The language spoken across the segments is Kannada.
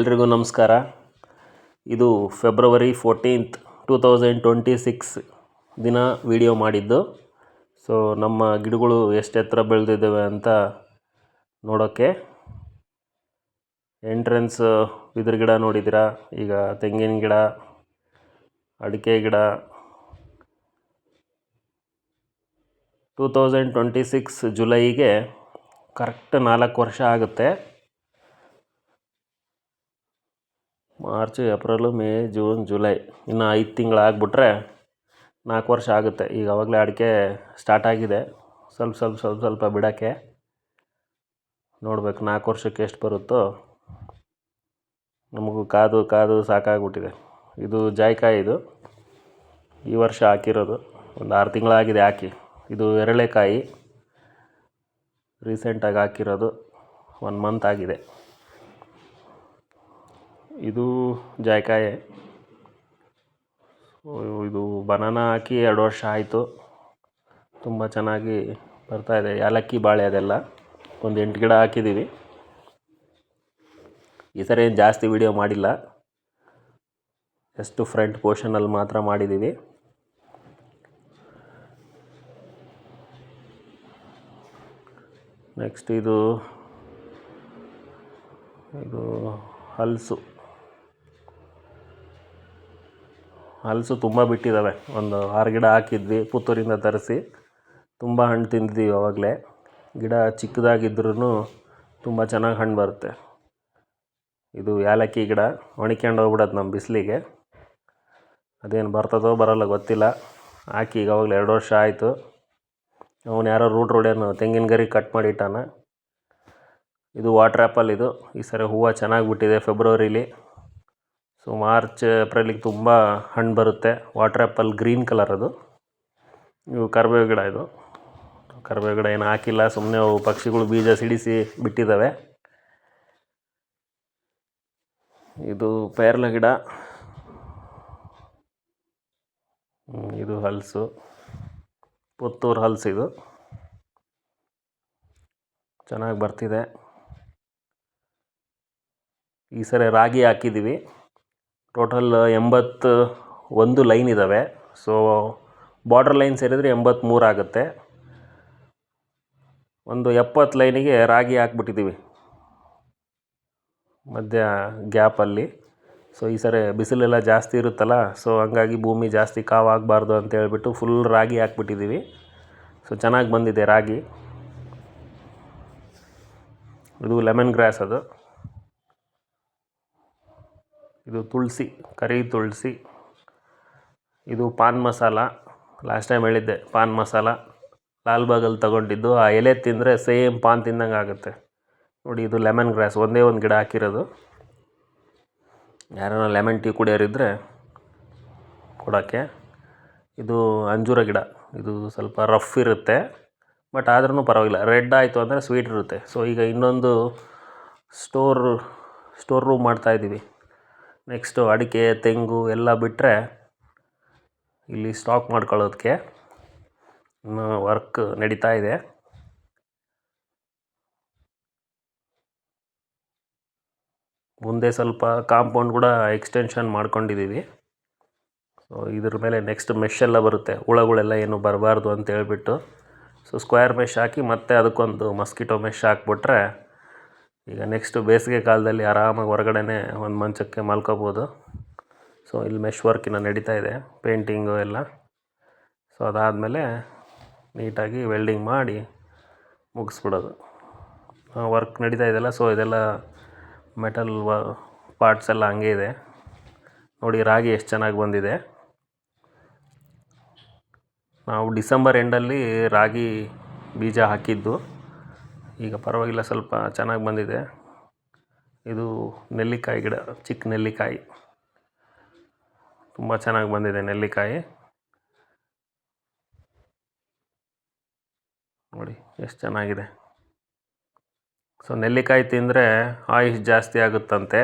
ಎಲ್ರಿಗೂ ನಮಸ್ಕಾರ. ಇದು ಫೆಬ್ರವರಿ 14th 2026 ದಿನ ವಿಡಿಯೋ ಮಾಡಿದ್ದು. ಸೊ ನಮ್ಮ ಗಿಡಗಳು ಎಷ್ಟು ಎತ್ತರ ಬೆಳೆದಿದ್ದಾವೆ ಅಂತ ನೋಡೋಕ್ಕೆ. ಎಂಟ್ರೆನ್ಸ್ ಬಿದಿರು ಗಿಡ ನೋಡಿದ್ದೀರಾ, ಈಗ ತೆಂಗಿನ ಗಿಡ, ಅಡಿಕೆ ಗಿಡ. 2026 ಜುಲೈಗೆ ಕರೆಕ್ಟ್ 4 ವರ್ಷ ಆಗುತ್ತೆ. March, April, May, June, July ಇನ್ನು 5 ತಿಂಗಳಾಗ್ಬಿಟ್ರೆ 4 ವರ್ಷ ಆಗುತ್ತೆ. ಈಗ ಆವಾಗಲೇ ಅಡಿಕೆ ಸ್ಟಾರ್ಟ್ ಆಗಿದೆ, ಸ್ವಲ್ಪ ಬಿಡೋಕ್ಕೆ. ನೋಡಬೇಕು 4 ವರ್ಷಕ್ಕೆ ಎಷ್ಟು ಬರುತ್ತೋ. ನಮಗೂ ಕಾದು ಸಾಕಾಗ್ಬಿಟ್ಟಿದೆ. ಇದು ಜಾಯಿಕಾಯಿ, ಇದು ಈ ವರ್ಷ ಹಾಕಿರೋದು. ಒಂದು 6 ತಿಂಗಳಾಗಿದೆ ಹಾಕಿ. ಇದು ಎರಳೆಕಾಯಿ, ರೀಸೆಂಟಾಗಿ ಹಾಕಿರೋದು, 1 ಮಂತ್ ಆಗಿದೆ. ಇದು ಜಾಯಿಕಾಯಿ. ಇದು ಬನಾನಾ ಹಾಕಿ 2 ವರ್ಷ ಆಯಿತು. ತುಂಬ ಚೆನ್ನಾಗಿ ಬರ್ತಾಯಿದೆ. ಏಲಕ್ಕಿ ಬಾಳೆ ಅದೆಲ್ಲ ಒಂದು 8 ಗಿಡ ಹಾಕಿದ್ದೀವಿ. ಈ ಸರಿ ಏನು ಜಾಸ್ತಿ ವಿಡಿಯೋ ಮಾಡಿಲ್ಲ, ಎಷ್ಟು ಫ್ರಂಟ್ ಪೋರ್ಷನಲ್ಲಿ ಮಾತ್ರ ಮಾಡಿದ್ದೀವಿ. ನೆಕ್ಸ್ಟ್ ಇದು ಹಲಸು ತುಂಬ ಬಿಟ್ಟಿದ್ದಾವೆ. ಒಂದು 6 ಗಿಡ ಹಾಕಿದ್ವಿ, ಪುತ್ತೂರಿಂದ ತರಿಸಿ. ತುಂಬ ಹಣ್ಣು ತಿಂದಿದ್ದೀವಿ ಆವಾಗಲೇ. ಗಿಡ ಚಿಕ್ಕದಾಗಿದ್ರೂ ತುಂಬ ಚೆನ್ನಾಗಿ ಹಣ್ಣು ಬರುತ್ತೆ. ಇದು ಏಲಕ್ಕಿ ಗಿಡ ಒಣಕ್ಯಂಡು ಹೋಗ್ಬಿಡೋದು ನಮ್ಮ ಬಿಸಿಲಿಗೆ. ಅದೇನು ಬರ್ತದೋ ಬರೋಲ್ಲ ಗೊತ್ತಿಲ್ಲ. ಹಾಕಿ ಈಗ ಆವಾಗಲೇ 2 ವರ್ಷ ಆಯಿತು. ಅವನು ಯಾರೋ ರೂಢೇನು ತೆಂಗಿನ ಗರಿ ಕಟ್ ಮಾಡಿಟ್ಟಾನ. ಇದು ವಾಟರ್ ಆ್ಯಪಲ್. ಇದು ಈ ಸರಿ ಹೂವು ಚೆನ್ನಾಗಿ ಬಿಟ್ಟಿದೆ ಫೆಬ್ರವರಿಲಿ. ಸೊ ಮಾರ್ಚ್, ಏಪ್ರಿಲಿಗೆ ತುಂಬ ಹಣ್ಣು ಬರುತ್ತೆ. ವಾಟರ್ ಆ್ಯಪಲ್ ಗ್ರೀನ್ ಕಲರ್ ಅದು. ಇವು ಕರಿಬೇವು ಗಿಡ. ಇದು ಕರಿಬೇವು ಗಿಡ ಏನು ಹಾಕಿಲ್ಲ, ಸುಮ್ಮನೆ ಅವು ಪಕ್ಷಿಗಳು ಬೀಜ ಸಿಡಿಸಿ ಬಿಟ್ಟಿದ್ದಾವೆ. ಇದು ಪೇರಲೆ ಗಿಡ. ಇದು ಹಲಸು, ಪುತ್ತೂರು ಹಲಸು. ಇದು ಚೆನ್ನಾಗಿ ಬರ್ತಿದೆ. ಈ ಸರಿ ರಾಗಿ ಹಾಕಿದ್ದೀವಿ. ಟೋಟಲ್ 81 ಲೈನ್ ಇದ್ದಾವೆ. ಸೊ ಬಾರ್ಡರ್ ಲೈನ್ ಸೇರಿದರೆ 83 ಆಗುತ್ತೆ. ಒಂದು 70 ಲೈನಿಗೆ ರಾಗಿ ಹಾಕ್ಬಿಟ್ಟಿದ್ದೀವಿ ಮಧ್ಯ ಗ್ಯಾಪಲ್ಲಿ. ಸೊ ಈ ಸರಿ ಬಿಸಿಲೆಲ್ಲ ಜಾಸ್ತಿ ಇರುತ್ತಲ್ಲ, ಸೊ ಹಂಗಾಗಿ ಭೂಮಿ ಜಾಸ್ತಿ ಕಾವಾಗಬಾರ್ದು ಅಂತ ಹೇಳ್ಬಿಟ್ಟು ಫುಲ್ ರಾಗಿ ಹಾಕ್ಬಿಟ್ಟಿದ್ದೀವಿ. ಸೊ ಚೆನ್ನಾಗಿ ಬಂದಿದೆ ರಾಗಿ. ಇದು ಲೆಮನ್ ಗ್ರಾಸ್. ಅದು ಇದು ತುಳಸಿ, ಕರಿ ತುಳಸಿ. ಇದು ಪಾನ್ ಮಸಾಲ. ಲಾಸ್ಟ್ ಟೈಮ್ ಹೇಳಿದ್ದೆ, ಪಾನ್ ಮಸಾಲ ಲಾಲ್ಬಾಗಲ್ಲಿ ತೊಗೊಂಡಿದ್ದು. ಆ ಎಲೆ ತಿಂದರೆ ಸೇಮ್ ಪಾನ್ ತಿಂದಂಗೆ ಆಗುತ್ತೆ ನೋಡಿ. ಇದು ಲೆಮನ್ ಗ್ರಾಸ್, ಒಂದೇ ಒಂದು ಗಿಡ ಹಾಕಿರೋದು. ಯಾರನ್ನ ಲೆಮನ್ ಟೀ ಕುಡಿಯೋರಿದ್ದರೆ ಕೊಡೋಕ್ಕೆ. ಇದು ಅಂಜೂರ ಗಿಡ. ಇದು ಸ್ವಲ್ಪ ರಫ್ ಇರುತ್ತೆ, ಬಟ್ ಆದ್ರೂ ಪರವಾಗಿಲ್ಲ. ರೆಡ್ ಆಯಿತು ಅಂದರೆ ಸ್ವೀಟ್ ಇರುತ್ತೆ. ಸೊ ಈಗ ಇನ್ನೊಂದು ಸ್ಟೋರ್ ರೂಮ್ ಮಾಡ್ತಾಯಿದ್ದೀವಿ. ನೆಕ್ಸ್ಟು ಅಡಿಕೆ, ತೆಂಗು ಎಲ್ಲ ಬಿಟ್ಟರೆ ಇಲ್ಲಿ ಸ್ಟಾಕ್ ಮಾಡ್ಕೊಳ್ಳೋದಕ್ಕೆ ಇನ್ನು ವರ್ಕ್ ನಡೀತಾ ಇದೆ. ಮುಂದೆ ಸ್ವಲ್ಪ ಕಾಂಪೌಂಡ್ ಕೂಡ ಎಕ್ಸ್ಟೆನ್ಷನ್ ಮಾಡ್ಕೊಂಡಿದ್ದೀವಿ. ಸೊ ಇದ್ರ ಮೇಲೆ ನೆಕ್ಸ್ಟ್ ಮೆಶ್ ಎಲ್ಲ ಬರುತ್ತೆ, ಹುಳಗಳೆಲ್ಲ ಏನು ಬರಬಾರ್ದು ಅಂತ ಹೇಳ್ಬಿಟ್ಟು. ಸೊ ಸ್ಕ್ವೇರ್ ಮೆಶ್ ಹಾಕಿ ಮತ್ತೆ ಅದಕ್ಕೊಂದು ಮಸ್ಕಿಟೋ ಮೆಶ್ ಹಾಕ್ಬಿಟ್ರೆ ಈಗ ನೆಕ್ಸ್ಟ್ ಬೇಸಿಗೆ ಕಾಲದಲ್ಲಿ ಆರಾಮಾಗಿ ಹೊರಗಡೆನೇ ಒಂದು ಮಂಚಕ್ಕೆ ಮಲ್ಕೋಬೋದು. ಸೊ ಇಲ್ಲಿ ಮೆಶ್ ವರ್ಕ್ ಇನ್ನು ನಡೀತಾ ಇದೆ, ಪೇಂಟಿಂಗು ಎಲ್ಲ. ಸೊ ಅದಾದಮೇಲೆ ನೀಟಾಗಿ ವೆಲ್ಡಿಂಗ್ ಮಾಡಿ ಮುಗಿಸ್ಬಿಡೋದು. ವರ್ಕ್ ನಡೀತಾ ಇದೆಯಲ್ಲ, ಸೊ ಇದೆಲ್ಲ ಮೆಟಲ್ ಪಾರ್ಟ್ಸ್ ಎಲ್ಲ ಹಂಗೆ ಇದೆ ನೋಡಿ. ರಾಗಿ ಎಷ್ಟು ಚೆನ್ನಾಗಿ ಬಂದಿದೆ. ನಾವು ಡಿಸೆಂಬರ್ ಎಂಡಲ್ಲಿ ರಾಗಿ ಬೀಜ ಹಾಕಿದ್ದು. ಈಗ ಪರವಾಗಿಲ್ಲ, ಸ್ವಲ್ಪ ಚೆನ್ನಾಗಿ ಬಂದಿದೆ. ಇದು ನೆಲ್ಲಿಕಾಯಿ ಗಿಡ, ಚಿಕ್ಕ ನೆಲ್ಲಿಕಾಯಿ. ತುಂಬ ಚೆನ್ನಾಗಿ ಬಂದಿದೆ ನೆಲ್ಲಿಕಾಯಿ ನೋಡಿ, ಎಷ್ಟು ಚೆನ್ನಾಗಿದೆ. ಸೊ ನೆಲ್ಲಿಕಾಯಿ ತಿಂದರೆ ಆಯುಷ್ ಜಾಸ್ತಿ ಆಗುತ್ತಂತೆ.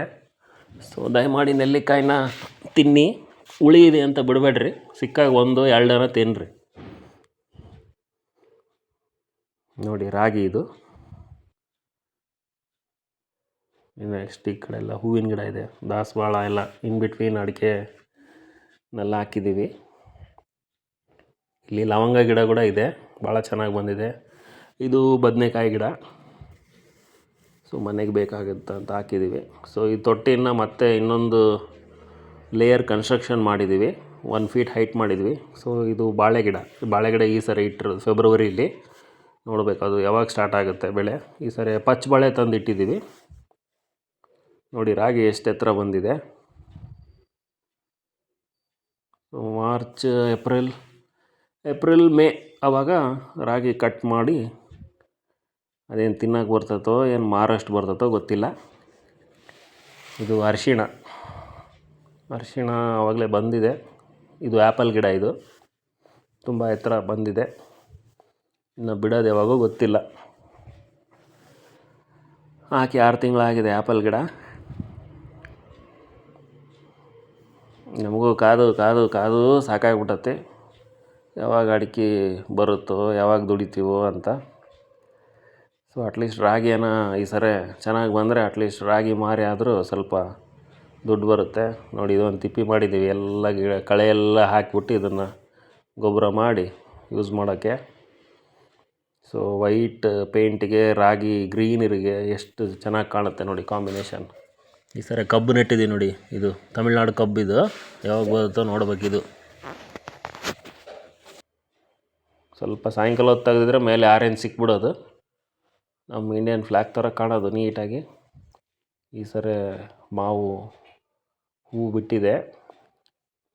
ಸೊ ದಯಮಾಡಿ ನೆಲ್ಲಿಕಾಯಿನ ತಿನ್ನಿ, ಹುಳಿ ಇದೆ ಅಂತ ಬಿಡಬೇಡ್ರಿ. ಸಿಕ್ಕಾಗ 1-2 ತಿನ್ನಿರಿ ನೋಡಿ. ರಾಗಿ ಇದು ನೆಕ್ಸ್ಟ್ ಈ ಕಡೆ ಎಲ್ಲ ಹೂವಿನ ಗಿಡ ಇದೆ, ದಾಸವಾಳ ಎಲ್ಲ ಇನ್ ಬಿಟ್ವೀನ್ ಅಡಿಕೆನೆಲ್ಲ ಹಾಕಿದ್ದೀವಿ. ಇಲ್ಲಿ ಲವಂಗ ಗಿಡ ಕೂಡ ಇದೆ, ಭಾಳ ಚೆನ್ನಾಗಿ ಬಂದಿದೆ. ಇದು ಬದನೆಕಾಯಿ ಗಿಡ. ಸೊ ಮನೆಗೆ ಬೇಕಾಗುತ್ತೆ ಅಂತ ಹಾಕಿದ್ದೀವಿ. ಸೊ ಈ ತೊಟ್ಟಿಯನ್ನು ಮತ್ತೆ ಇನ್ನೊಂದು ಲೇಯರ್ ಕನ್ಸ್ಟ್ರಕ್ಷನ್ ಮಾಡಿದ್ದೀವಿ, 1 ಫೀಟ್ ಹೈಟ್ ಮಾಡಿದ್ವಿ. ಸೊ ಇದು ಬಾಳೆಗಿಡ ಈ ಸರಿ ಇಟ್ಟರು ಫೆಬ್ರವರಿಲಿ. ನೋಡಬೇಕು ಅದು ಯಾವಾಗ ಸ್ಟಾರ್ಟ್ ಆಗುತ್ತೆ ಬೆಳೆ. ಈ ಸರಿ ಪಚ್ಚ ಬಾಳೆ ತಂದು ಇಟ್ಟಿದ್ದೀವಿ. ನೋಡಿ ರಾಗಿ ಎಷ್ಟು ಎತ್ತರ ಬಂದಿದೆ. ಮಾರ್ಚ್ ಏಪ್ರಿಲ್ ಮೇ ಆವಾಗ ರಾಗಿ ಕಟ್ ಮಾಡಿ ಅದೇನು ತಿನ್ನೋಕೆ ಬರ್ತೈತೋ ಏನು ಮಾರಷ್ಟು ಬರ್ತೈತೋ ಗೊತ್ತಿಲ್ಲ. ಇದು ಅರಿಶಿಣ ಆವಾಗಲೇ ಬಂದಿದೆ. ಇದು ಆ್ಯಪಲ್ ಗಿಡ, ಇದು ತುಂಬ ಎತ್ತರ ಬಂದಿದೆ. ಇನ್ನು ಬಿಡೋದು ಯಾವಾಗೋ ಗೊತ್ತಿಲ್ಲ. ಹಾಕಿ 6 ತಿಂಗಳಾಗಿದೆ ಆ್ಯಪಲ್ ಗಿಡ. ನಮಗೂ ಕಾದು ಸಾಕಾಗ್ಬಿಟ್ಟತ್ತೆ, ಯಾವಾಗ ಅಡಿಕೆ ಬರುತ್ತೋ, ಯಾವಾಗ ದುಡಿತೀವೋ ಅಂತ. ಸೊ ಅಟ್ಲೀಸ್ಟ್ ರಾಗಿನ ಈ ಸರಿ ಚೆನ್ನಾಗಿ ಬಂದರೆ ಅಟ್ಲೀಸ್ಟ್ ರಾಗಿ ಮಾರಿ ಆದರೂ ಸ್ವಲ್ಪ ದುಡ್ಡು ಬರುತ್ತೆ. ನೋಡಿ ಇದೊಂದು ತಿಪ್ಪಿ ಮಾಡಿದ್ದೀವಿ, ಎಲ್ಲ ಕಳೆ ಎಲ್ಲ ಹಾಕಿಬಿಟ್ಟು ಇದನ್ನು ಗೊಬ್ಬರ ಮಾಡಿ ಯೂಸ್ ಮಾಡೋಕ್ಕೆ. ಸೊ ವೈಟ್ ಪೇಂಟಿಗೆ ರಾಗಿ ಗ್ರೀನರಿಗೆ ಎಷ್ಟು ಚೆನ್ನಾಗಿ ಕಾಣುತ್ತೆ ನೋಡಿ ಕಾಂಬಿನೇಷನ್. ಈ ಸರಿ ಕಬ್ಬು ನೆಟ್ಟಿದ್ದೀವಿ ನೋಡಿ, ಇದು ತಮಿಳ್ನಾಡು ಕಬ್ಬು. ಇದು ಯಾವಾಗ ಬರುತ್ತೋ ನೋಡ್ಬೇಕಿದು. ಸ್ವಲ್ಪ ಸಾಯಂಕಾಲ ಹೊತ್ತು ತೆಗೆದಿದ್ರೆ ಮೇಲೆ ಆರೆಂಜ್ ಸಿಕ್ಬಿಡೋದು, ನಮ್ಮ ಇಂಡಿಯನ್ ಫ್ಲ್ಯಾಗ್ ಥರ ಕಾಣೋದು ನೀಟಾಗಿ. ಈ ಸರಿ ಮಾವು ಹೂ ಬಿಟ್ಟಿದೆ,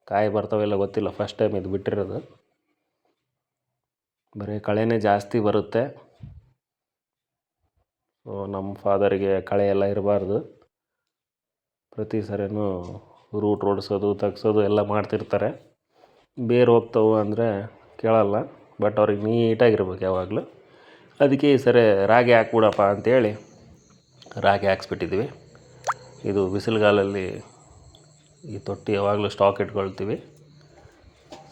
ಕಾಯಿ ಬರ್ತಾವೆಲ್ಲ ಗೊತ್ತಿಲ್ಲ, ಫಸ್ಟ್ ಟೈಮ್ ಇದು ಬಿಟ್ಟಿರೋದು. ಬರೀ ಕಳೆನೇ ಜಾಸ್ತಿ ಬರುತ್ತೆ. ಸೊ ನಮ್ಮ ಫಾದರಿಗೆ ಕಳೆ ಎಲ್ಲ ಇರಬಾರ್ದು, ಪ್ರತಿ ಸರಿನೂ ರೂಟ್ ಓಡಿಸೋದು ತೆಗ್ಸೋದು ಎಲ್ಲ ಮಾಡ್ತಿರ್ತಾರೆ. ಬೇರು ಹೋಗ್ತಾವೆ ಅಂದರೆ ಕೇಳಲ್ಲ, ಬಟ್ ಅವ್ರಿಗೆ ನೀಟಾಗಿರ್ಬೇಕು ಯಾವಾಗಲೂ. ಅದಕ್ಕೆ ಈ ಸರಿ ರಾಗಿ ಹಾಕ್ಬಿಡಪ್ಪ ಅಂಥೇಳಿ ರಾಗಿ ಹಾಕ್ಸ್ಬಿಟ್ಟಿದ್ವಿ. ಇದು ಬಿಸಿಲುಗಾಲಲ್ಲಿ ಈ ತೊಟ್ಟಿ ಯಾವಾಗಲೂ ಸ್ಟಾಕ್ ಇಟ್ಕೊಳ್ತೀವಿ.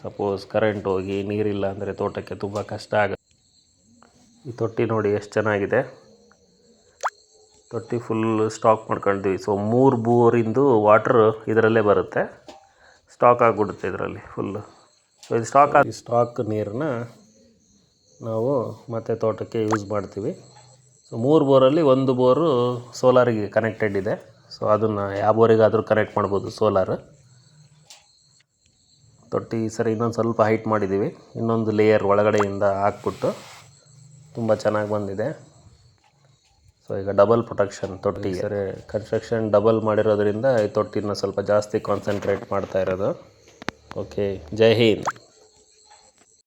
ಸಪೋಸ್ ಕರೆಂಟ್ ಹೋಗಿ ನೀರಿಲ್ಲ ಅಂದರೆ ತೋಟಕ್ಕೆ ತುಂಬ ಕಷ್ಟ ಆಗುತ್ತೆ. ಈ ತೊಟ್ಟಿ ನೋಡಿ ಎಷ್ಟು ಚೆನ್ನಾಗಿದೆ, ತೊಟ್ಟಿ ಫುಲ್ ಸ್ಟಾಕ್ ಮಾಡ್ಕೊಳ್ತೀವಿ. ಸೊ 3 ಬೋರಿಂದು ವಾಟ್ರ್ ಇದರಲ್ಲೇ ಬರುತ್ತೆ, ಸ್ಟಾಕ್ ಆಗಿಬಿಡುತ್ತೆ ಇದರಲ್ಲಿ ಫುಲ್ಲು. ಸೊ ಇದು ಸ್ಟಾಕ್ ನೀರನ್ನ ನಾವು ಮತ್ತೆ ತೋಟಕ್ಕೆ ಯೂಸ್ ಮಾಡ್ತೀವಿ. ಸೊ 3 ಬೋರಲ್ಲಿ 1 ಬೋರು ಸೋಲಾರಿಗೆ ಕನೆಕ್ಟೆಡ್ ಇದೆ. ಸೊ ಅದನ್ನು ಯಾವ ಬೋರಿಗಾದರೂ ಕನೆಕ್ಟ್ ಮಾಡ್ಬೋದು ಸೋಲಾರ್. ತೊಟ್ಟಿ ಸರಿ ಇನ್ನೊಂದು ಸ್ವಲ್ಪ ಹೈಟ್ ಮಾಡಿದ್ದೀವಿ, ಇನ್ನೊಂದು ಲೇಯರ್ ಒಳಗಡೆಯಿಂದ ಹಾಕ್ಬಿಟ್ಟು ತುಂಬ ಚೆನ್ನಾಗಿ ಬಂದಿದೆ. ಸೊ ಈಗ ಡಬಲ್ ಪ್ರೊಟೆಕ್ಷನ್ ತೊಟ್ಟಿ. ಸರಿ ಕನ್ಸ್ಟ್ರಕ್ಷನ್ ಡಬಲ್ ಮಾಡಿರೋದ್ರಿಂದ ಈ ತೊಟ್ಟಿನ ಸ್ವಲ್ಪ ಜಾಸ್ತಿ ಕಾನ್ಸಂಟ್ರೇಟ್ ಮಾಡ್ತಾ ಇರೋದು. ಓಕೆ, ಜೈ ಹಿಂದ್.